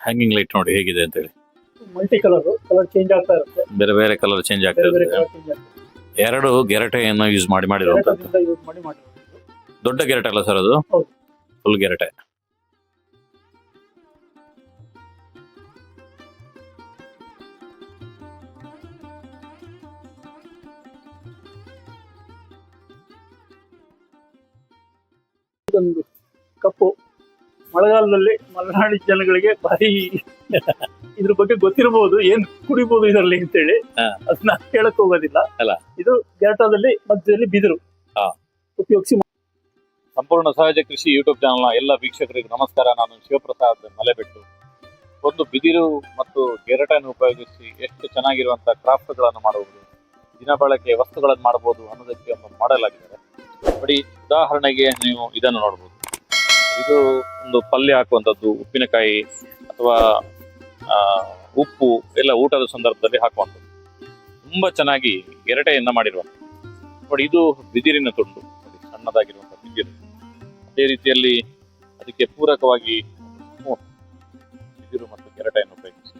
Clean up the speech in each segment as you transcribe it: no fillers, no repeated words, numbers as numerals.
Hanging light ನೋಡಿ ಹೇಗಿದೆ ಅಂತ ಹೇಳಿ. ಮಲ್ಟಿ ಕಲರ್ ಚೇಂಜ್ ಆಗ್ತಾ ಇರುತ್ತೆ. ಬೇರೆ ಬೇರೆ ಕಲರ್ ಚೇಂಜ್ ಬೇರೆ ಆಗ್ತದೆ. ಬೇರೆ ಕಲರ್ ಚೇಂಜ್ ಆಗ್ತಾ ಇರುತ್ತೆ. ಎರಡು ಗೆರಟೆಯನ್ನು ಯೂಸ್ ಮಾಡಿರುವಂತದ್ದು. ಗೆರಟದಿಂದ ಯೂಸ್ ಮಾಡಿರೋದು. ದೊಡ್ಡ ಗೆರಟೆ ಅಲ್ಲ ಸರ್ ಅದು? ಹೌದು. ಫುಲ್ ಗೆರಟೆ. ಇದೊಂದು ಕಪ್ಪು ಮಳೆಗಾಲದಲ್ಲಿ ಮಲೆನಾಡಿ ಜನಗಳಿಗೆ ಭಾರಿ ಇದ್ರ ಬಗ್ಗೆ ಗೊತ್ತಿರಬಹುದು, ಏನ್ ಕುಡಿಬಹುದು ಇದರಲ್ಲಿ ಅಂತೇಳಿ. ಅದನ್ನ ಕೇಳಕ್ ಹೋಗೋದಿಲ್ಲ ಅಲ್ಲ. ಇದು ಗೆರಟದಲ್ಲಿ ಮಧ್ಯದಲ್ಲಿ ಬಿದಿರು ಉಪಯೋಗಿಸಿ. ಸಂಪೂರ್ಣ ಸಹಜ ಕೃಷಿ ಯೂಟ್ಯೂಬ್ ಚಾನಲ್ನ ಎಲ್ಲ ವೀಕ್ಷಕರಿಗೆ ನಮಸ್ಕಾರ. ನಾನು ಶಿವಪ್ರಸಾದ್ ಮಲೆಬೆಟ್ಟು. ಒಂದು ಬಿದಿರು ಮತ್ತು ಗೆರಟನ್ನು ಉಪಯೋಗಿಸಿ ಎಷ್ಟು ಚೆನ್ನಾಗಿರುವಂತಹ ಕ್ರಾಫ್ಟ್ಗಳನ್ನು ಮಾಡಬಹುದು, ದಿನ ಬಳಕೆ ವಸ್ತುಗಳನ್ನು ಮಾಡಬಹುದು ಅನ್ನೋದಕ್ಕೆ ಒಂದು ಮಾಡೆಲ್ ಆಗಿದ್ದಾರೆ. ನೋಡಿ, ಉದಾಹರಣೆಗೆ ನೀವು ಇದನ್ನು ನೋಡಬಹುದು. ಇದು ಒಂದು ಪಲ್ಯ ಹಾಕುವಂಥದ್ದು, ಉಪ್ಪಿನಕಾಯಿ ಅಥವಾ ಉಪ್ಪು ಎಲ್ಲ ಊಟದ ಸಂದರ್ಭದಲ್ಲಿ ಹಾಕುವಂಥದ್ದು. ತುಂಬಾ ಚೆನ್ನಾಗಿ ಗೆರಟೆಯನ್ನ ಮಾಡಿರುವಂಥದ್ದು. ನೋಡಿ, ಇದು ಬಿದಿರಿನ ತುಂಡು, ಸಣ್ಣದಾಗಿರುವಂಥ ಬಿದಿರು. ಅದೇ ರೀತಿಯಲ್ಲಿ ಅದಕ್ಕೆ ಪೂರಕವಾಗಿ ಬಿದಿರು ಮತ್ತು ಗೆರಟೆಯನ್ನು ಉಪಯೋಗಿಸಿ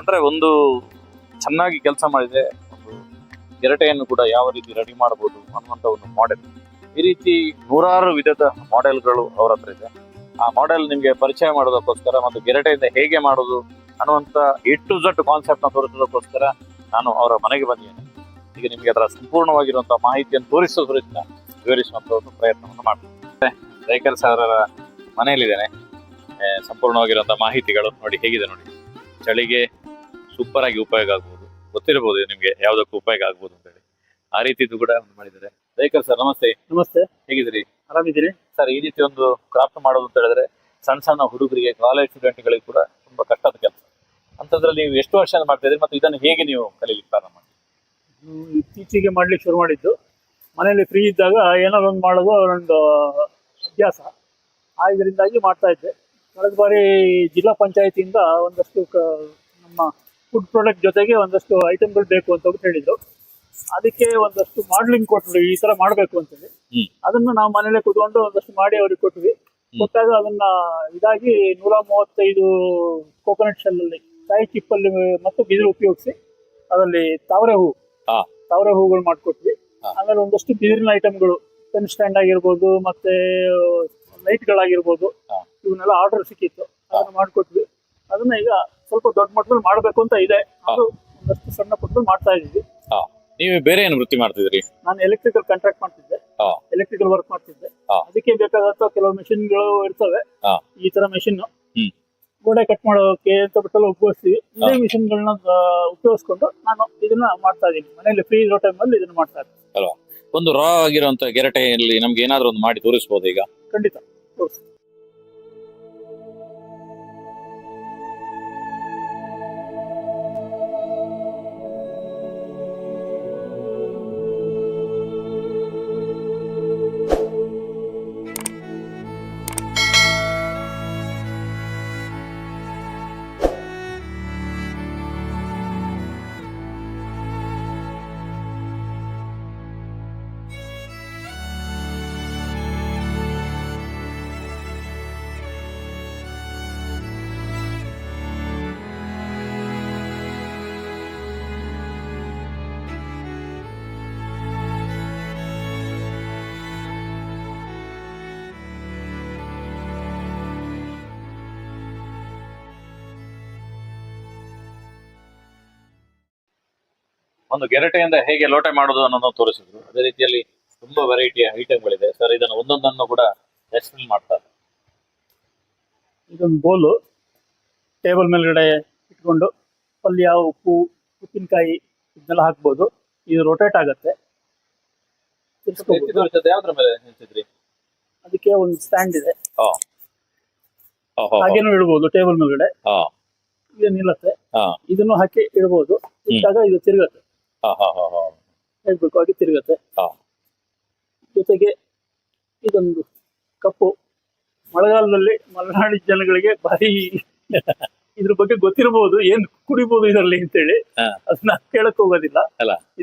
ಅಂದ್ರೆ ಒಂದು ಚೆನ್ನಾಗಿ ಕೆಲಸ ಮಾಡಿದ್ರೆ ಒಂದು ಗೆರಟೆಯನ್ನು ಕೂಡ ಯಾವ ರೀತಿ ರೆಡಿ ಮಾಡಬಹುದು ಅನ್ನುವಂಥ ಒಂದು ಮಾಡೆಲ್. ಈ ರೀತಿ ನೂರಾರು ವಿಧದ ಮಾಡೆಲ್ಗಳು ಅವರ ಹತ್ರ ಇದೆ. ಆ ಮಾಡೆಲ್ ನಿಮ್ಗೆ ಪರಿಚಯ ಮಾಡೋದಕ್ಕೋಸ್ಕರ ಮತ್ತು ಗೆರಟೆಯಿಂದ ಹೇಗೆ ಮಾಡೋದು ಅನ್ನುವಂಥ A to Z ಕಾನ್ಸೆಪ್ಟ್ ನ ತೋರಿಸೋದಕ್ಕೋಸ್ಕರ ನಾನು ಅವರ ಮನೆಗೆ ಬಂದಿದ್ದೇನೆ. ಈಗ ನಿಮಗೆ ಅದರ ಸಂಪೂರ್ಣವಾಗಿರುವಂತಹ ಮಾಹಿತಿಯನ್ನು ವಿವರಿಸುವಂತ ಒಂದು ಪ್ರಯತ್ನವನ್ನು ಮಾಡ್ತೀನಿ. ದೈಕರ್ ಸರ್ ಅವರ ಮನೆಯಲ್ಲಿದ್ದೇನೆ. ಸಂಪೂರ್ಣವಾಗಿರುವಂತಹ ಮಾಹಿತಿಗಳು ನೋಡಿ ಹೇಗಿದೆ ನೋಡಿ. ಚಳಿಗೆ ಸೂಪರ್ ಆಗಿ ಉಪಯೋಗ ಆಗ್ಬೋದು, ಗೊತ್ತಿರಬಹುದು ನಿಮ್ಗೆ ಯಾವ್ದಕ್ಕೂ ಉಪಯೋಗ ಆಗ್ಬೋದು ಅಂತ ಹೇಳಿ. ಆ ರೀತಿದು ಕೂಡ ಮಾಡಿದ್ದಾರೆ. ದೈಕರ್ ಸರ್ ನಮಸ್ತೆ. ನಮಸ್ತೆ, ಹೇಗಿದ್ದೀರಿ? ಆರಾಮಿದ್ದೀರಿ ಸರ್? ಈ ರೀತಿ ಒಂದು ಕ್ರಾಫ್ಟ್ ಮಾಡೋದು ಅಂತ ಹೇಳಿದ್ರೆ ಸಣ್ಣ ಸಣ್ಣ ಹುಡುಗರಿಗೆ, ಕಾಲೇಜ್ ಸ್ಟೂಡೆಂಟ್ಗಳಿಗೆ ಕೂಡ ತುಂಬಾ ಕಷ್ಟದ ಕೆಲಸ. ಅಂತದ್ರಲ್ಲಿ ನೀವು ಎಷ್ಟು ವರ್ಷ ಮಾಡ್ತಾ ಇದ್ರಿ ಮತ್ತು ಇದನ್ನು ಹೇಗೆ ನೀವು ಕಲೀಲಿಕ್ಕೆ ಪ್ರಾರಂಭ ಮಾಡಿ? ಇತ್ತೀಚೆಗೆ ಮಾಡ್ಲಿಕ್ಕೆ ಶುರು ಮಾಡಿದ್ದು. ಮನೆಯಲ್ಲಿ ಫ್ರೀ ಇದ್ದಾಗ ಏನಾದ್ರು ಒಂದು ಮಾಡೋದು ಒಂದು ಅಭ್ಯಾಸ. ಇದರಿಂದಾಗಿ ಮಾಡ್ತಾ ಇದ್ದೆ. ಕಳೆದ ಬಾರಿ ಜಿಲ್ಲಾ ಪಂಚಾಯತಿಯಿಂದ ಒಂದಷ್ಟು ನಮ್ಮ ಫುಡ್ ಪ್ರಾಡಕ್ಟ್ ಜೊತೆಗೆ ಒಂದಷ್ಟು ಐಟಮ್ಗಳು ಬೇಕು ಅಂತ ಹೇಳಿದ್ರು. ಅದಕ್ಕೆ ಒಂದಷ್ಟು ಮಾಡ್ಲಿಂಗ್ ಕೊಟ್ಟರು, ಈ ತರ ಮಾಡ್ಬೇಕು ಅಂತೇಳಿ. ಅದನ್ನ ನಾವು ಮನೇಲೆ ಕೂತ್ಕೊಂಡು ಒಂದಷ್ಟು ಮಾಡಿ ಅವ್ರಿಗೆ ಕೊಟ್ವಿ. ಕೊಟ್ಟಾಗ ಅದನ್ನ ಇದಾಗಿ 135 ಕೋಕೋನಟ್ ಶೆಲ್ ಅಲ್ಲಿ, ಕಾಯಿ ಚಿಪ್ಪಲ್ಲಿ ಮತ್ತು ಬಿದಿರು ಉಪಯೋಗಿಸಿ ಅದರಲ್ಲಿ ತಾವರೆ ಹೂಗಳು ಮಾಡ್ಕೊಟ್ವಿ. ಆಮೇಲೆ ಒಂದಷ್ಟು ಬಿದಿರಿನ ಐಟಮ್ಗಳು, ಪೆನ್ ಸ್ಟ್ಯಾಂಡ್ ಆಗಿರ್ಬೋದು ಮತ್ತೆ ಲೈಟ್ ಗಳಾಗಿರ್ಬೋದು, ಇವನ್ನೆಲ್ಲ ಆರ್ಡರ್ ಸಿಕ್ಕಿತ್ತು. ಅದನ್ನ ಮಾಡ್ಕೊಟ್ವಿ. ಅದನ್ನ ಈಗ ಸ್ವಲ್ಪ ದೊಡ್ಡ ಮಟ್ಟದಲ್ಲಿ ಮಾಡ್ಬೇಕು ಅಂತ ಇದೆ. ಅದು ಒಂದಷ್ಟು ಸಣ್ಣ ಪುಟ್ಟದಲ್ಲಿ ಮಾಡ್ತಾ ಇದೀವಿ. ನೀವು ಬೇರೆ ಏನು ವೃತ್ತಿ ಮಾಡ್ತಿದ್ರಿ? ನಾನು ಎಲೆಕ್ಟ್ರಿಕಲ್ ಕಾಂಟ್ರಾಕ್ಟ್ ಮಾಡ್ತಿದ್ದೆ, ಎಲೆಕ್ಟ್ರಿಕಲ್ ವರ್ಕ್ ಮಾಡ್ತಿದ್ದೆ. ಅದಕ್ಕೆ ಬೇಕಾದಂತ ಕೆಲವು ಮೆಷಿನ್ಗಳು ಇರ್ತವೆ. ಈ ತರ ಮೆಷಿನ್ ಗೋಡೆ ಕಟ್ ಮಾಡೋಕೆ ಅಂತ ಬಿಟ್ಟಲ್ಲಿ ಉಪಯೋಗಿಸ್ತೀವಿ. ಇದೇ ಮಿಷಿನ್ಗಳನ್ನ ಉಪಯೋಗಿಸ್ಕೊಂಡು ನಾನು ಇದನ್ನ ಮಾಡ್ತಾ ಇದ್ದೀನಿ. ಮನೆಯಲ್ಲಿ ಫ್ರೀ ಇರೋ ಟೈಮಲ್ಲಿ ಇದನ್ನ ಮಾಡ್ತಾ ಇದ್ದೀನಿ. ಅಲ್ವಾ? ಒಂದು ರಾ ಆಗಿರುವಂತ ಗೆರಟೆಯಲ್ಲಿ ನಮ್ಗೆ ಏನಾದ್ರು ಒಂದು ಮಾಡಿ ತೋರಿಸಬಹುದು ಈಗ? ಖಂಡಿತ ತೋರಿಸಿ. ಒಂದು ಗೆರಟೆಯಿಂದ ಹೇಗೆ ಲೋಟೆ ಮಾಡೋದು ಅನ್ನೋದು ತೋರಿಸಿದ್ರು. ಅದೇ ರೀತಿಯಲ್ಲಿ ತುಂಬಾ ವೆರೈಟಿಯ ಐಟಮ್ಗಳಿದೆ ಸರ್. ಇದನ್ನು ಒಂದೊಂದನ್ನು ಕೂಡ ಎಕ್ಸ್ಪ್ಲೇನ್ ಮಾಡ್ತಾರೆ. ಇದೊಂದು ಬೋಲು ಟೇಬಲ್ ಮೇಲ್ಗಡೆ ಇಟ್ಕೊಂಡು ಪಲ್ಯ, ಉಪ್ಪು, ಉಪ್ಪಿನಕಾಯಿ ಇದನ್ನೆಲ್ಲ ಹಾಕ್ಬೋದು. ಇದು ರೊಟೇಟ್ ಆಗುತ್ತೆ. ಯಾವ್ದ್ರ ಮೇಲೆ ನಿಲ್ಸಿದ್ರಿ? ಅದಕ್ಕೆ ಒಂದು ಸ್ಟ್ಯಾಂಡ್ ಇದೆ, ಹಾಗೇನು ಇಡ್ಬೋದು. ಟೇಬಲ್ ಮೇಲ್ಗಡೆ ಇದು ನಿಲ್ಲತ್ತೆ. ಇದನ್ನು ಹಾಕಿ ಇಡ್ಬೋದು. ಇಟ್ಟಾಗ ಇದು ತಿರುಗತ್ತೆ, ಹೇಳ್ಬೇಕು ಹಾಗೆ ತಿರುಗತ್ತೆ. ಜೊತೆಗೆ ಇದೊಂದು ಕಪ್ಪು ಮಳೆಗಾಲದಲ್ಲಿ ಮಲೆನಾಡಿ ಜನಗಳಿಗೆ ಭಾರಿ ಇದ್ರ ಬಗ್ಗೆ ಗೊತ್ತಿರಬಹುದು, ಏನ್ ಕುಡಿಬಹುದು ಇದರಲ್ಲಿ ಅಂತೇಳಿ. ಅದನ್ನ ಕೇಳಕ್ ಹೋಗೋದಿಲ್ಲ.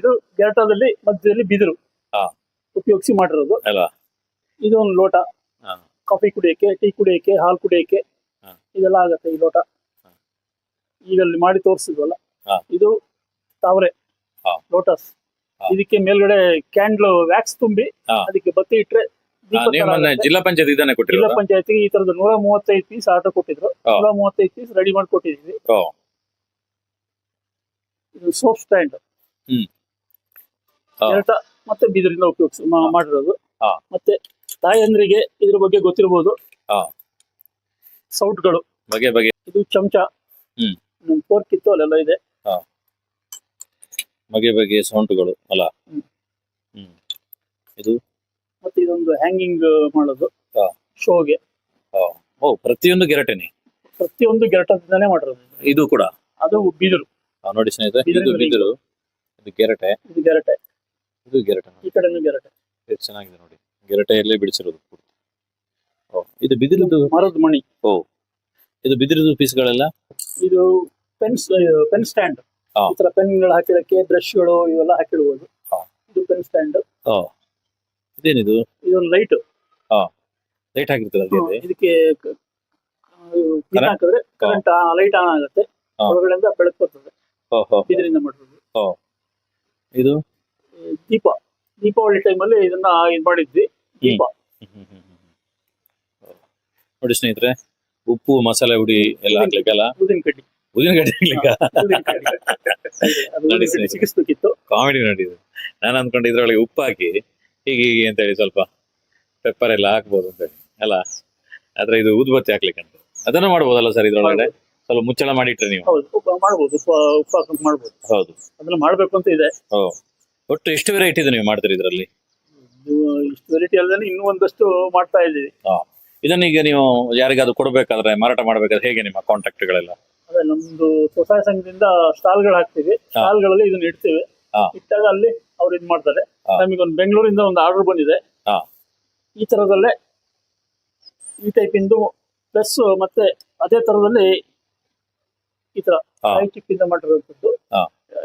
ಇದು ಗೆರಟದಲ್ಲಿ ಮಧ್ಯದಲ್ಲಿ ಬಿದಿರು ಉಪಯೋಗಿಸಿ ಮಾಡಿರೋದು. ಇದು ಒಂದು ಲೋಟ, ಕಾಫಿ ಕುಡಿಯಕ್ಕೆ, ಟೀ ಕುಡಿಯಕ್ಕೆ, ಹಾಲು ಕುಡಿಯಕ್ಕೆ ಇದೆಲ್ಲ ಆಗತ್ತೆ ಈ ಲೋಟ. ಈಗ ಅಲ್ಲಿ ಮಾಡಿ ತೋರಿಸಿದ್ವಲ್ಲ, ಹಾ. ಇದು ತಾವರೆ ಹಾ. ಲೋಟಸ್. ಹಾ. ಇದಕ್ಕೆ ಮೇಲ್ಗಡೆ ಕ್ಯಾಂಡ್ಲ್ ವ್ಯಾಕ್ಸ್ ತುಂಬಿ ಹಾ. ಅದಕ್ಕೆ ಬತ್ತಿ ಇಟ್ರೆ ದೀಪ ತರ ನೀವು ಮೊನ್ನೆ ಆಗುತ್ತೆ. ಜಿಲ್ಲಾ ಪಂಚಾಯತ್ ಇದನ್ನೇ ಜಿಲ್ಲಾ ಕೊಟ್ಟಿರೋದು. ಪಂಚಾಯತಿಗೆ ಈ ತರದ 135 ಪೀಸ್ ಆರ್ಡರ್ ಕೊಟ್ಟಿದ್ರು. ಹಾ. 135 ಪೀಸ್ ರೆಡಿ ಮಾಡಿ ಕೊಟ್ಟಿದ್ವಿ. ಇದು ಸೋಪ್ ಸ್ಟ್ಯಾಂಡ್ ಹ್ಮ್. ಹಾ. ಎರಟ ಮತ್ತೆ ಬಿದಿರಿಂದ ಉಪಯೋಗಿಸಿ ಮಾಡಿರೋದು. ಹಾ. ಮತ್ತೆ ತಾಯಂದ್ರಿಗೆ ಇದ್ರ ಬಗ್ಗೆ ಗೊತ್ತಿರಬಹುದು. ಹಾ. ಸೌಟ್ಗಳು, ಬಗೆ ಬಗೆ ಇದು ಚಮಚ, ಹ್ಮ್. ಫೋರ್ಕ್ ಇತ್ತು ಅಲ್ಲೆಲ್ಲ ಇದೆ. ಬಗೆ ಬಗೆ ಸೌಂಟುಗಳು ಅಲ್ಲ. ಹ್ಮ್. ಹ್ಮ್. ಇದು ಮತ್ತೆ ಇದೊಂದು ಹ್ಯಾಂಗಿಂಗ್ ಮಾಡೋದು ಹಾ. ಶೋಗೆ. ಓ, ಪ್ರತಿಯೊಂದು ಗೆರಟೆನೆ, ಪ್ರತಿಯೊಂದು ಗೆರಟದಿಂದಾನೇ ಮಾಡಿರೋದು. ಇದು ಕೂಡ ಅದು ಬಿದಿರು. ನೋಡಿ ಸ್ನೇಹಿತರೆ, ಇದು ಬಿದಿರಿನ ಬಿದಿರು, ಇದು ಗೆರಟೆ, ಇದು ಗೆರಟೆ, ಇದು ಗೆರಟೆ. ಈ ಕಡೆನೂ ಗೆರಟೆ. ಎಷ್ಟು ಚೆನ್ನಾಗಿದೆ ನೋಡಿ, ಗೆರಟೆಯಲ್ಲೇ ಬಿಡಿಸಿರೋದು ಪೂರ್ತಿ. ಓ, ಇದು ಬಿದಿರದು ಮರದ ಮಣಿ. ಓ, ಇದು ಬಿದಿರದು ಪೀಸ್ಗಳೆಲ್ಲ. ಇದು ಪೆನ್ ಸ್ಟ್ಯಾಂಡ್. ಹಾ. ಈ ತರ ಪೆನ್ಗಳು ಹಾಕಿಡಕ್ಕೆ ಬ್ರಷ್ಗಳು ಇವೆಲ್ಲ ಹಾಕಿಡ್ಬೋದು. ಹಾ. ಇದು ಪೆನ್ ಸ್ಟ್ಯಾಂಡ್. ಇದೇನಿದು? ಇದೊಂದು ಲೈಟ್. ಲೈಟ್ ಹಾಕಿರ್ತದೆ ಅದ್ರಲ್ಲಿ. ಇದಕ್ಕೆ ಪಿನ್ ಹಾಕಿದ್ರೆ ಕರೆಂಟ್ ಲೈಟ್ ಆನ್ ಆಗುತ್ತೆ. ಹಾ. ಒಳಗಡೆಯಿಂದ ಬೆಳಕು ಬರ್ತದೆ. ಇದರಿಂದ ಮಾಡಿರೋದು. ಇದು ದೀಪ. ದೀಪಾವಳಿ ಟೈಮಲ್ಲಿ ಇದನ್ನ ಇದು ಮಾಡಿದ್ವಿ. ದೀಪ. ನೋಡಿ ಸ್ನೇಹಿತರೆ, ಉಪ್ಪು ಮಸಾಲೆ ಹುಡಿ ಎಲ್ಲ ಹಾಕ್ಲಿಕ್ಕಲ್ಲ, ಊದಿನ ಕಡ್ಡಿ. ಉದಿನ ಗಡ್ಡೆ ಹಾಕ್ಲಿಕ್ಕ. ಊದಿನ ಕಡ್ಡಿ. ಅದು ನೋಡಿ ಊದಿನ ಕಡ್ಡಿ ಸ್ನೇಹಿತರೆ. ಸಿಗಿಸ್ಬೇಕಿತ್ತು. ಕಾಮಿಡಿ ನೋಡಿದ್ರು. ನಾನು ಅನ್ಕೊಂಡು ಇದ್ರೊಳಗೆ ಉಪ್ಪು ಹಾಕಿ ಹೀಗೆ ಹೀಗೆ ಅಂತ ಹೇಳಿ ಸ್ವಲ್ಪ ಪೆಪ್ಪರ್ ಎಲ್ಲ ಹಾಕ್ಬೋದು ಅಂತ ಹೇಳಿ ಅಲ್ಲ. ಆದ್ರೆ ಇದು ಊದುಬತ್ತಿ ಹಾಕ್ಲಿಕ್ಕೆ ಅಂತ ಅದನ್ನ ಮಾಡ್ಬೋದಲ್ಲ ಸರ್ ಇದ್ರೊಳಗಡೆ? ಸ್ವಲ್ಪ ಮುಚ್ಚಳ ಮಾಡಿಟ್ರೆ ನೀವು. ಹೌದು, ಮಾಡ್ಬೋದು. ಉಪ್ಪು ಹಾಕೊಂಡು ಮಾಡ್ಬೋದು. ಹೌದು, ಅದನ್ನ ಮಾಡ್ಬೇಕು ಅಂತ ಇದೆ. ಒಟ್ಟು ಎಷ್ಟು ವೆರೈಟಿ ಇದೆ ನೀವು ಮಾಡ್ತೀರಿ ಇದರಲ್ಲಿ? ಇಷ್ಟು ವೆರೈಟಿ ಅಲ್ಲದೆ ಇನ್ನೂ ಒಂದಷ್ಟು ಮಾಡ್ತಾ ಇದ್ದೀವಿ. ಇದನ್ನೀಗ ನೀವು ಯಾರಿಗಾದ್ರು ಕೊಡ್ಬೇಕಾದ್ರೆ, ಮಾರಾಟ ಮಾಡ್ಬೇಕಾದ್ರೆ ಹೇಗೆ ನಿಮ್ಮ ಕಾಂಟ್ಯಾಕ್ಟ್ಗಳೆಲ್ಲ? ಅದೇ ನಮ್ದು ಸ್ವಸಹಾಯ ಸಂಘದಿಂದ ಸ್ಟಾಲ್ಗಳು ಹಾಕ್ತಿವಿ. ಸ್ಟಾಲ್ಗಳಲ್ಲಿ ಇದನ್ನ ಇಡ್ತೇವೆ. ಇಟ್ಟಾಗ ಅಲ್ಲಿ ಅವ್ರು ಇದ್ ಮಾಡ್ತಾರೆ. ನಮಗೊಂದು ಬೆಂಗಳೂರಿಂದ ಒಂದು ಆರ್ಡರ್ ಬಂದಿದೆ. ಈ ತರದಲ್ಲೇ ಈ ಟೈಪ್ ಇಂದು ಪ್ಲಸ್ ಮತ್ತೆ ಅದೇ ತರದಲ್ಲಿ ಈ ತರ ಚಿಪ್ ಇಂದ ಮಾಡಿರುವಂತದ್ದು.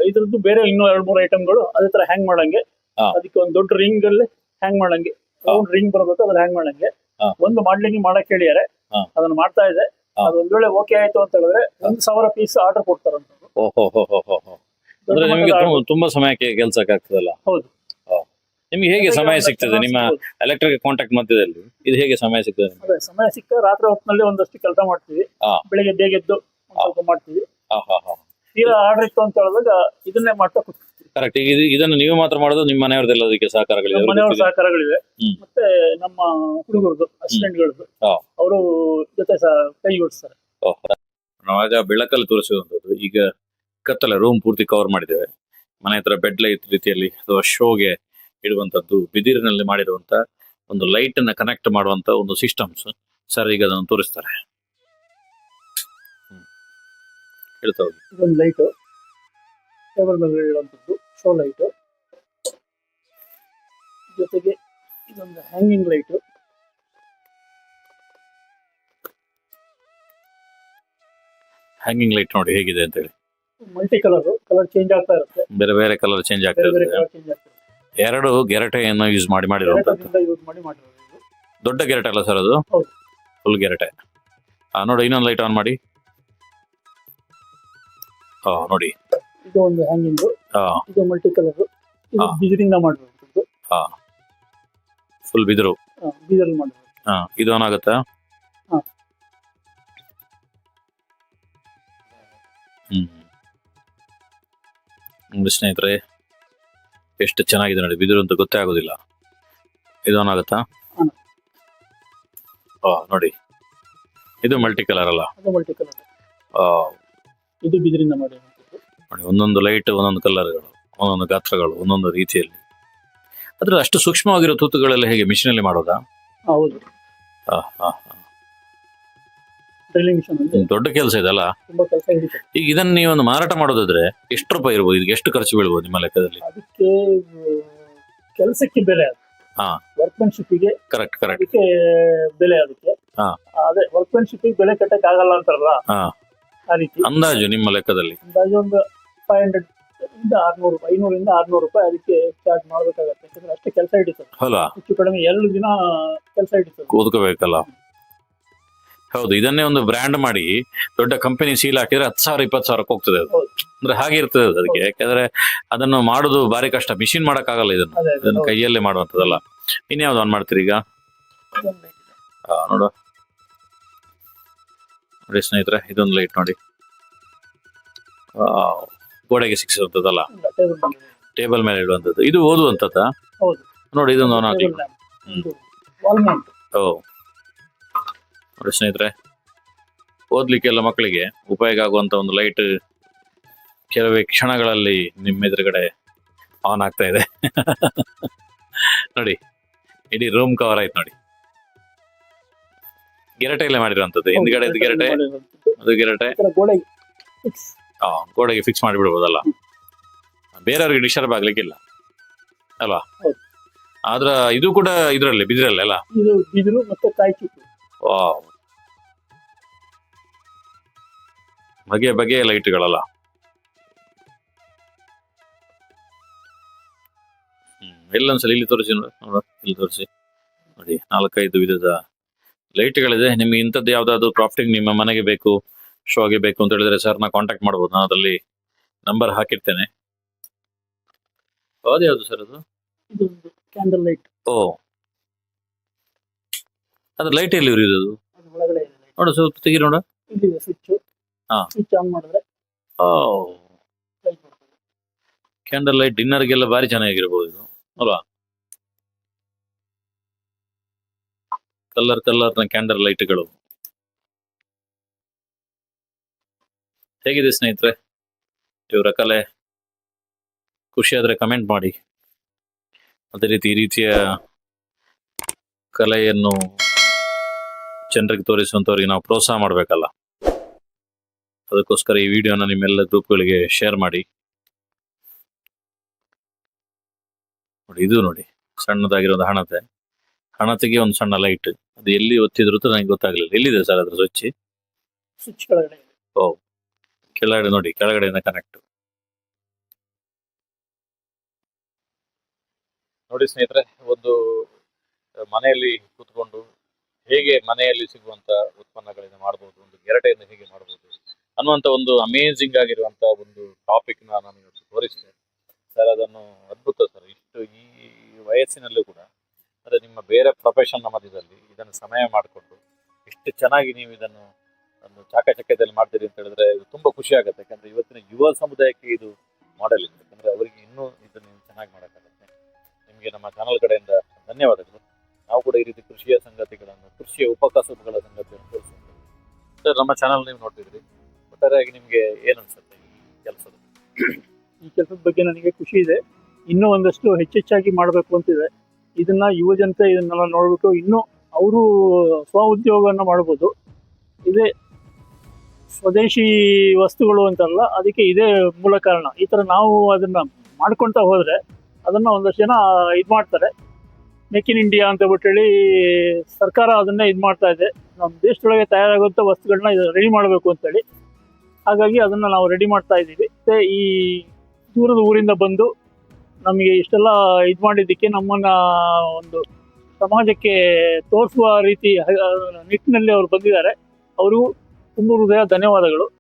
ಇದ್ರದ್ದು ಬೇರೆ ಇನ್ನೂ 2-3 ಐಟಮ್ಗಳು ಅದೇ ತರ ಹ್ಯಾಂಗ್ ಮಾಡಂಗೆ. ಅದಕ್ಕೆ ಒಂದು ದೊಡ್ಡ ರಿಂಗ್ ಅಲ್ಲಿ ಹ್ಯಾಂಗ್ ಮಾಡಂಗೆ, ರೌಂಡ್ ರಿಂಗ್ ಬರ್ಬೇಕು, ಅದ್ರ ಹ್ಯಾಂಗ್ ಮಾಡಂಗೆ. ಒಂದು ಮಾಡ್ಲಿಂಗ್ ಮಾಡಕ್ ಹೇಳಿದ್ದಾರೆ, ಅದನ್ನ ಮಾಡ್ತಾ ಇದೆ. ಅದು ಒಂದ್ ವೇಳೆ ಓಕೆ ಆಯ್ತು ಅಂತ ಹೇಳಿದ್ರೆ 1,000 ಪೀಸ್ ಆರ್ಡರ್ ಕೊಡ್ತಾರಂತ. ಅಂದ್ರೆ ನಿಮಗೆ ತುಂಬಾ ಸಮಯಕ್ಕೆ ಕೆಲ್ಸಕ್ಕೆ ಆಗ್ತದಲ್ಲ? ಹೌದು. ನಿಮ್ಗೆ ಹೇಗೆ ಸಮಯ ಸಿಗ್ತದೆ ನಿಮ್ಮ ಎಲೆಕ್ಟ್ರಿಕ್ ಕಾಂಟ್ಯಾಕ್ಟ್ ಮಧ್ಯದಲ್ಲಿ? ಇದು ಹೇಗೆ ಸಮಯ ಸಿಗ್ತದೆ? ಅದೇ ಸಮಯ ಸಿಕ್ಕ ರಾತ್ರಿ ಹೊತ್ತಿನಲ್ಲಿ ಒಂದಷ್ಟು ಕೆಲಸ ಮಾಡ್ತೀವಿ. ಬೆಳಿಗ್ಗೆ ಬೇಗ ಎದ್ದು ಸ್ವಲ್ಪ ಮಾಡ್ತೀವಿ. ತೀರಾ ಆರ್ಡರ್ ಇತ್ತು ಅಂತ ಹೇಳಿದಾಗ ಇದನ್ನೇ ಮಾಡ್ತಾ ಕೂತ್ತೀವಿ. ಕರೆಕ್ಟ್. ಇದನ್ನು ನೀವು ಮಾತ್ರ ಮಾಡೋದು? ನಿಮ್ಮ ಮನೆಯವ್ರದ್ದೆಲ್ಲದಕ್ಕೆ ಸಹಕಾರಗಳಿದೆ? ಮನೆಯವ್ರ ಸಹಕಾರಗಳಿದೆ. ಮತ್ತೆ ನಮ್ಮ ಹುಡುಗರದ್ದು ಅಸಿಸ್ಟೆಂಟ್ಗಳದ್ದು ಅವರು ಜೊತೆ ಕೈ ಜೋಡಿಸ್ತಾರೆ. ನಾವಾಗ ಬೆಳಕಲ್ಲಿ ತೋರಿಸುವಂತದ್ದು. ಈಗ ಕತ್ತಲೆ ರೂಮ್ ಪೂರ್ತಿ ಕವರ್ ಮಾಡಿದ್ದೇವೆ. ಮನೆ ಹತ್ರ ಬೆಡ್ ಲೈಟ್ ರೀತಿಯಲ್ಲಿ ಅಥವಾ ಶೋಗೆ ಇಡುವಂತದ್ದು ಬಿದಿರಿನಲ್ಲಿ ಮಾಡಿರುವಂತ ಒಂದು ಲೈಟ್ ಅನ್ನ ಕನೆಕ್ಟ್ ಮಾಡುವಂತ ಒಂದು ಸಿಸ್ಟಮ್ಸ್ ಸರ್ ಈಗ ಅದನ್ನು ತೋರಿಸ್ತಾರೆ. ಹೇಳ್ತಾ ಹೋಗಿ. ಇದೊಂದು ಲೈಟ್ ಟೇಬಲ್ ಮೇಲೆ ಇಡುವಂತದ್ದು ಶೋ ಲೈಟ್. ಜೊತೆಗೆ ಇದೊಂದು ಹ್ಯಾಂಗಿಂಗ್ ಲೈಟ್. ಹ್ಯಾಂಗಿಂಗ್ ಲೈಟ್ ನೋಡಿ ಹೇಗಿದೆ ಅಂತ ಹೇಳಿ. ಮಲ್ಟಿ ಕಲರ್ ಚೇಂಜ್ ಆಗ್ತಾ ಇರುತ್ತೆ. ಬೇರೆ ಬೇರೆ ಕಲರ್ ಚೇಂಜ್ ಆಗ್ತಾ ಇರುತ್ತೆ. 2 ಗೆರಟೆಯನ್ನು ಯೂಸ್ ಮಾಡಿರುವಂತದ್ದು. ಯೂಸ್ ಮಾಡಿ ಮಾಡಿರೋದು. ದೊಡ್ಡ ಗೆರಟೆ ಅಲ್ಲ ಸರ್ ಅದು? ಫುಲ್ ಗೆರಟೆ. ನೋಡಿ ಇನ್ನೊಂದು ಲೈಟ್ ಆನ್ ಮಾಡಿ. ನೋಡಿ ಇದು ಒಂದು ಹ್ಯಾಂಗಿಂಗ್. ಇದು ಮಲ್ಟಿ ಕಲರ್. ಇದು ಬಿದಿರಿಂದ ಮಾಡಿರುವಂತದ್ದು. ಫುಲ್ ಬಿದಿರು. ಬಿದಿರಲ್ಲಿ ಮಾಡಿರೋದು. ಇದು ಆನ್ ಆಗುತ್ತಾ? ಸ್ನೇಹಿತರೆ, ಎಷ್ಟು ಚೆನ್ನಾಗಿದೆ ನೋಡಿ. ಬಿದಿರು ಅಂತ ಗೊತ್ತೇ ಆಗೋದಿಲ್ಲ. ಇದು ಆನ್ ಆಗುತ್ತಾ? ನೋಡಿ, ಇದು ಮಲ್ಟಿ ಕಲರ್ ಅಲ್ಲ? ಅದು ಮಲ್ಟಿ ಕಲರ್. ಇದು ಬಿದಿರಿಂದ ಮಾಡಿರುವಂತದ್ದು. ನೋಡಿ, ಒಂದೊಂದು ಲೈಟ್, ಒಂದೊಂದು ಕಲರ್ಗಳು, ಒಂದೊಂದು ಗಾತ್ರಗಳು, ಒಂದೊಂದು ರೀತಿಯಲ್ಲಿ. ಅದ್ರ ಅಷ್ಟು ಸೂಕ್ಷ್ಮವಾಗಿರೋ ತೂತುಗಳೆಲ್ಲ ಹೇಗೆ ಮಿಷಿನ್ ಅಲ್ಲಿ ಮಾಡೋದಾ? ಹೌದು. ದೊಡ್ಡ ಕೆಲಸ ಇದಲ್ಲ? ತುಂಬಾ ಕೆಲಸ ಹಿಡಿತದೆ. ಈಗ ಇದನ್ನ ನೀವೊಂದು ಮಾರಾಟ ಮಾಡೋದಾದ್ರೆ ಎಷ್ಟು ರೂಪಾಯಿ ಇರ್ಬೋದು? ಇದಕ್ಕೆ ಎಷ್ಟು ಖರ್ಚು ಬೀಳ್ಬೋದು ನಿಮ್ಮ ಲೆಕ್ಕದಲ್ಲಿ? ಅದಕ್ಕೆ ಕೆಲಸಕ್ಕೆ ಬೆಲೆ, ವರ್ಕ್ಮನ್ಶಿಪ್ಗೆ ಕರೆಕ್ಟ್ ಅದಕ್ಕೆ ಬೆಲೆ. ಅದಕ್ಕೆ ಅದೇ ವರ್ಕ್ಮನ್ಶಿಪ್ ಬೆಲೆ ಕಟ್ಟಕ್ ಆಗಲ್ಲ ಅಂತಾರಲ್ಲ, ಆ ರೀತಿ ಅಂದಾಜು ನಿಮ್ಮ ಲೆಕ್ಕದಲ್ಲಿ ಅಂದಾಜು ಒಂದು 500 ಇಂದ 600, 500 ಇಂದ 600 ರೂಪಾಯಿ ಅದಕ್ಕೆ ಚಾರ್ಜ್ ಮಾಡ್ಬೇಕಾಗತ್ತೆ. ಯಾಕಂದ್ರೆ ಅಷ್ಟೇ ಕೆಲಸ ಹಿಡಿತದೆ. ಹೆಚ್ಚು ಕಡಿಮೆ 2 ದಿನ ಕೆಲಸ ಹಿಡಿತದೆ. ಕೂತ್ಕೋಬೇಕಲ್ಲ. ಹೌದು, ಇದನ್ನೇ ಒಂದು ಬ್ರ್ಯಾಂಡ್ ಮಾಡಿ ದೊಡ್ಡ ಕಂಪನಿ ಸೀಲ್ ಹಾಕಿದ್ರೆ 10,000 20,000 ಹೋಗ್ತದೆ ಅದು. ಹೌದು. ಅಂದ್ರೆ ಹಾಗೆ ಇರ್ತದೆ ಅದು ಅದಕ್ಕೆ. ಯಾಕಂದ್ರೆ ಅದನ್ನು ಮಾಡುದು ಬಾರಿ ಕಷ್ಟ, ಮಿಷಿನ್ ಮಾಡಕ್ಕಾಗಲ್ಲ ಇದನ್ನು. ಅದೇ ಇದನ್ನು ಕೈಯಲ್ಲೇ ಮಾಡುವಂತದಲ್ಲ. ಇನ್ಯಾವ್ದು ಆನ್ ಮಾಡ್ತೀರಿ ಈಗ? ನೋಡು ನೋಡಿ ಸ್ನೇಹಿತರೆ, ಇದೊಂದು ಲೈಟ್ ನೋಡಿ. ಗೋಡೆಗೆ ಸಿಕ್ಕಿಸುವಂತದ್ದಲ್ಲ, ಟೇಬಲ್ ಮೇಲೆ ಇಡುವಂತದ್ದು. ಇದು ಓದುವಂತದ್ದ? ಹೌದು. ನೋಡಿ ಇದೊಂದು ಆನ್ ಆಗಿ. ಓ ನೋಡಿ ಸ್ನೇಹಿತರೆ, ಓದ್ಲಿಕ್ಕೆಲ್ಲ ಮಕ್ಕಳಿಗೆ ಉಪಯೋಗ ಆಗುವಂತ ಒಂದು ಲೈಟ್ ಕೆಲವೇ ಕ್ಷಣಗಳಲ್ಲಿ ನಿಮ್ಮ ಎದುರುಗಡೆ ಆನ್ ಆಗ್ತಾ ಇದೆ. ನೋಡಿ, ಇಡೀ ರೂಮ್ ಕವರ್ ಆಯ್ತು ನೋಡಿ. ಗೆರಟೆಯಲ್ಲೇ ಮಾಡಿರುವಂತದ್ದು. ಹಿಂದ್ಗಡೆ ಗೆರಟೆ, ಅದು ಗೆರಟೆ. ಗೋಡೆಗೆ ಫಿಕ್ಸ್ ಮಾಡಿಬಿಡ್ಬೋದಲ್ಲ, ಬೇರೆಯವ್ರಿಗೆ ಡಿಸ್ಟರ್ಬ್ ಆಗ್ಲಿಕ್ಕಿಲ್ಲ ಅಲ್ವಾ? ಆದ್ರ ಇದು ಕೂಡ ಇದ್ರಲ್ಲಿ ಬಿದಿರಲ್ಲ ಅಲ್ಲ? ಇದು ಬಿದಿರು ಮತ್ತೆ ಕಾಯಿಚಿಟ್ಟು. ಬಗೆಯ ಬಗೆಯ ಲೈಟ್ಗಳಲ್ಲ. ಎಲ್ಲೊಂದ್ಸಲ ಇಲ್ಲಿ ತೋರಿಸಿ ನೋಡು, ಇಲ್ಲಿ ತೋರಿಸಿ ನೋಡಿ. 4-5 ವಿಧದ ಲೈಟ್ಗಳಿದೆ. ನಿಮ್ಗೆ ಇಂಥದ್ದು ಯಾವ್ದಾದ್ರು ಕ್ರಾಫ್ಟಿಂಗ್ ನಿಮ್ಮ ಮನೆಗೆ ಬೇಕು, ಶೋಗೆ ಬೇಕು ಅಂತ ಹೇಳಿದ್ರೆ ಸರ್ನ ಕಾಂಟ್ಯಾಕ್ಟ್ ಮಾಡ್ಬೋದು. ನಾನು ಅದರಲ್ಲಿ ನಂಬರ್ ಹಾಕಿರ್ತೇನೆ. ಯಾವ್ದು ಸರ್ ಅದು? ಇದೊಂದು ಕ್ಯಾಂಡಲ್ ಲೈಟ್. ಓ, ಅದ್ರ ಲೈಟ್ ಎಲ್ಲಿ ಉರಿಯೋದು? ಅದು ಒಳಗಡೆ ಇದೆ light. ನೋಡು, ಸ್ವಲ್ಪ ತೆಗಿ ನೋಡ. ಇಲ್ಲಿದೆ ಸ್ವಿಚ್. ಹಾ. ಸ್ವಿಚ್ ಆನ್ ಮಾಡಿದ್ರೆ ಓ, ಲೈಟ್ ಬರ್ತದೆ. ಕ್ಯಾಂಡಲ್ ಲೈಟ್ ಡಿನ್ನರ್ಗೆಲ್ಲ ಬಾರಿ ಚೆನ್ನಾಗಿರ್ಬೋದು ಇದು ಅಲ್ವಾ? ಕಲರ್ನ ಕ್ಯಾಂಡಲ್ ಲೈಟ್ಗಳು ಹೇಗಿದೆ ಸ್ನೇಹಿತರೆ? ಇವರ ಕಲೆ ಖುಷಿಯಾದ್ರೆ ಕಮೆಂಟ್ ಮಾಡಿ. ಅದೇ ರೀತಿ ಈ ರೀತಿಯ ಕಲೆಯನ್ನು ಜನರಿಗೆ ತೋರಿಸುವಂತವ್ರಿಗೆ ನಾವು ಪ್ರೋತ್ಸಾಹ ಮಾಡಬೇಕಲ್ಲ. ಅದಕ್ಕೋಸ್ಕರ ಈ ವಿಡಿಯೋನ ನಿಮ್ಮೆಲ್ಲ ಗ್ರೂಪ್ಗಳಿಗೆ ಶೇರ್ ಮಾಡಿ. ನೋಡಿ, ಇದು ನೋಡಿ ಸಣ್ಣದಾಗಿರೋದು ಹಣತೆಗೆ ಒಂದು ಸಣ್ಣ ಲೈಟ್. ಅದು ಎಲ್ಲಿ ಒತ್ತಿದ್ರು ನನಗೆ ಗೊತ್ತಾಗ್ಲಿಲ್ಲ. ಎಲ್ಲಿದೆ ಸರ್ ಅದ್ರ ಸ್ವಿಚ್? ಸ್ವಿಚ್ ಕೆಳಗಡೆ ಇದೆ. ಓ, ಕೆಳಗಡೆ ನೋಡಿ, ಕೆಳಗಡೆಯಿಂದ ಕನೆಕ್ಟ್. ನೋಡಿ ಸ್ನೇಹಿತರೆ, ಒಂದು ಮನೆಯಲ್ಲಿ ಕೂತ್ಕೊಂಡು ಹೇಗೆ ಮನೆಯಲ್ಲಿ ಸಿಗುವಂತ ಉತ್ಪನ್ನಗಳಿಂದ ಮಾಡಬಹುದು, ಒಂದು ಗೆರಟೆಯನ್ನು ಹೇಗೆ ಮಾಡಬಹುದು ಅನ್ನುವಂತ ಒಂದು ಅಮೇಜಿಂಗ್ ಆಗಿರುವಂತ ಒಂದು ಟಾಪಿಕ್ ನಾನು ಇವತ್ತು ತೋರಿಸಿದೆ ಸರ್. ಅದನ್ನು ಅದ್ಭುತ ಸರ್. ಇಷ್ಟು ಈ ವಯಸ್ಸಿನಲ್ಲೂ ಕೂಡ, ಅಂದ್ರೆ ನಿಮ್ಮ ಬೇರೆ ಪ್ರೊಫೆಷನ್ ಮಧ್ಯದಲ್ಲಿ ಇದನ್ನು ಸಮಯ ಮಾಡಿಕೊಂಡು ಇಷ್ಟು ಚೆನ್ನಾಗಿ ನೀವು ಇದನ್ನು ಒಂದು ಚಾಕಚಕ್ಯದಲ್ಲಿ ಮಾಡ್ತೀರಿ ಅಂತ ಹೇಳಿದ್ರೆ ಇದು ತುಂಬಾ ಖುಷಿ ಆಗುತ್ತೆ. ಯಾಕಂದ್ರೆ ಇವತ್ತಿನ ಯುವ ಸಮುದಾಯಕ್ಕೆ ಇದು ಮಾಡೆಲ್ ಇದೆ. ಯಾಕಂದ್ರೆ ಅವರಿಗೆ ಇನ್ನೂ ಇದನ್ನು ಚೆನ್ನಾಗಿ ಮಾಡೋಕ್ಕಾಗುತ್ತೆ. ನಿಮಗೆ ನಮ್ಮ ಚಾನಲ್ ಕಡೆಯಿಂದ ಧನ್ಯವಾದಗಳು. ನಾವು ಕೂಡ ಈ ರೀತಿ ಕೃಷಿಯ ಸಂಗತಿಗಳನ್ನು, ಕೃಷಿಯ ಉಪಕಸಬುಗಳ ಸಂಗತಿಯನ್ನು ತೋರಿಸ್ತೀವಿ ಸರ್. ನಮ್ಮ ಚಾನಲ್ ನೀವು ನೋಡ್ತಿದ್ರಿ, ಒಟ್ಟಾರೆಯಾಗಿ ನಿಮಗೆ ಏನು ಅನ್ಸುತ್ತೆ ಈ ಕೆಲಸದ ಬಗ್ಗೆ ನನಗೆ ಖುಷಿ ಇದೆ. ಇನ್ನೂ ಒಂದಷ್ಟು ಹೆಚ್ಚೆಚ್ಚಾಗಿ ಮಾಡಬೇಕು ಅಂತಿದೆ. ಇದನ್ನ ಯುವ ಜನತೆ ಇದನ್ನೆಲ್ಲ ನೋಡ್ಬಿಟ್ಟು ಇನ್ನೂ ಅವರು ಸ್ವ ಉದ್ಯೋಗವನ್ನು ಮಾಡ್ಬೋದು. ಇದೇ ಸ್ವದೇಶಿ ವಸ್ತುಗಳು ಅಂತಲ್ಲ, ಅದಕ್ಕೆ ಇದೇ ಮೂಲ ಕಾರಣ. ಈ ಥರ ನಾವು ಅದನ್ನ ಮಾಡ್ಕೊಳ್ತಾ ಹೋದ್ರೆ ಅದನ್ನ ಒಂದಷ್ಟು ಜನ ಇದು ಮಾಡ್ತಾರೆ. ಮೇಕ್ ಇನ್ ಇಂಡಿಯಾ ಅಂತ ಬಿಟ್ಟೇಳಿ ಸರ್ಕಾರ ಅದನ್ನೇ ಇದು ಮಾಡ್ತಾ ಇದೆ. ನಮ್ಮ ದೇಶದೊಳಗೆ ತಯಾರಾಗುವಂಥ ವಸ್ತುಗಳನ್ನ ರೆಡಿ ಮಾಡಬೇಕು ಅಂತೇಳಿ. ಹಾಗಾಗಿ ಅದನ್ನು ನಾವು ರೆಡಿ ಮಾಡ್ತಾ ಇದ್ದೀವಿ. ಮತ್ತು ಈ ದೂರದ ಊರಿಂದ ಬಂದು ನಮಗೆ ಇಷ್ಟೆಲ್ಲ ಇದು ಮಾಡಿದ್ದಕ್ಕೆ, ನಮ್ಮನ್ನು ಒಂದು ಸಮಾಜಕ್ಕೆ ತೋರಿಸುವ ರೀತಿ ನಿಟ್ಟಿನಲ್ಲಿ ಅವರು ಬಂದಿದ್ದಾರೆ. ಅವರಿಗೂ ತುಂಬ ಹೃದಯ ಧನ್ಯವಾದಗಳು.